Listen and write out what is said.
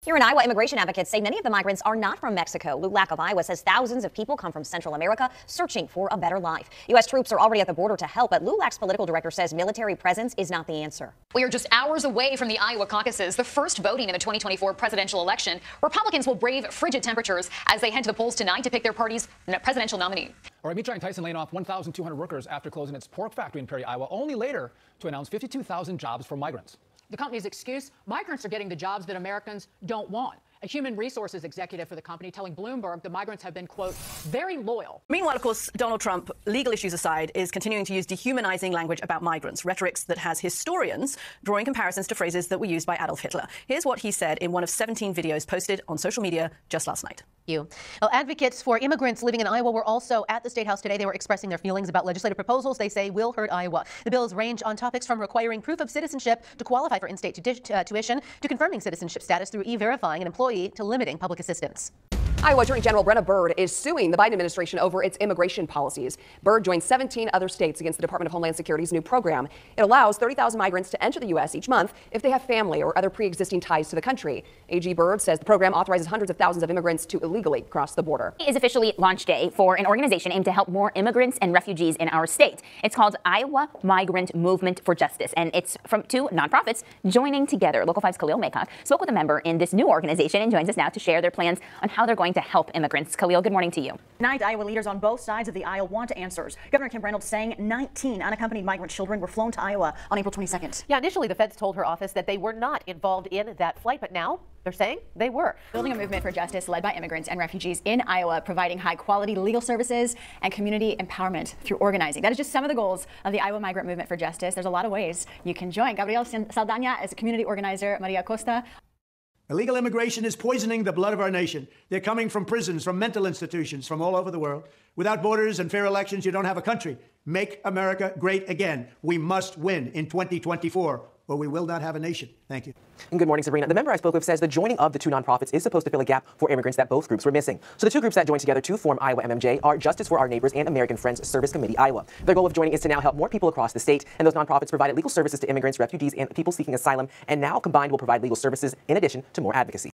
Here in Iowa, immigration advocates say many of the migrants are not from Mexico. Lou Lack of Iowa says thousands of people come from Central America searching for a better life. U.S. troops are already at the border to help, but Lou Lack's political director says military presence is not the answer. We are just hours away from the Iowa caucuses, the first voting in the 2024 presidential election. Republicans will brave frigid temperatures as they head to the polls tonight to pick their party's presidential nominee. All right, meat giant Tyson laying off 1,200 workers after closing its pork factory in Perry, Iowa, only later to announce 52,000 jobs for migrants. The company's excuse, migrants are getting the jobs that Americans don't want. A human resources executive for the company telling Bloomberg the migrants have been, quote, very loyal. Meanwhile, of course, Donald Trump, legal issues aside, is continuing to use dehumanizing language about migrants, rhetorics that has historians drawing comparisons to phrases that were used by Adolf Hitler. Here's what he said in one of 17 videos posted on social media just last night. Well, advocates for immigrants living in Iowa were also at the State House today. They were expressing their feelings about legislative proposals they say will hurt Iowa. The bills range on topics from requiring proof of citizenship to qualify for in-state tuition to confirming citizenship status through e-verifying an employee to limiting public assistance. Iowa Attorney General Brenna Byrd is suing the Biden administration over its immigration policies. Byrd joined 17 other states against the Department of Homeland Security's new program. It allows 30,000 migrants to enter the U.S. each month if they have family or other pre-existing ties to the country. AG Byrd says the program authorizes hundreds of thousands of immigrants to illegally cross the border. It is officially launch day for an organization aimed to help more immigrants and refugees in our state. It's called Iowa Migrant Movement for Justice, and it's from two nonprofits joining together. Local 5's Khalil Maycock spoke with a member in this new organization and joins us now to share their plans on how they're going to help immigrants. Khalil, good morning to you. Tonight, Iowa leaders on both sides of the aisle want answers. Governor Kim Reynolds saying 19 unaccompanied migrant children were flown to Iowa on April 22nd. Yeah, initially the feds told her office that they were not involved in that flight, but now they're saying they were. Building a movement for justice led by immigrants and refugees in Iowa, providing high-quality legal services and community empowerment through organizing. That is just some of the goals of the Iowa Migrant Movement for Justice. There's a lot of ways you can join. Gabriel Saldana is a community organizer. Maria Costa. Illegal immigration is poisoning the blood of our nation. They're coming from prisons, from mental institutions, from all over the world. Without borders and fair elections, you don't have a country. Make America great again. We must win in 2024, or we will not have a nation. Thank you. And good morning, Sabrina. The member I spoke with says the joining of the two nonprofits is supposed to fill a gap for immigrants that both groups were missing. So the two groups that joined together to form Iowa MMJ are Justice for Our Neighbors and American Friends Service Committee Iowa. Their goal of joining is to now help more people across the state, and those nonprofits provided legal services to immigrants, refugees, and people seeking asylum, and now combined will provide legal services in addition to more advocacy.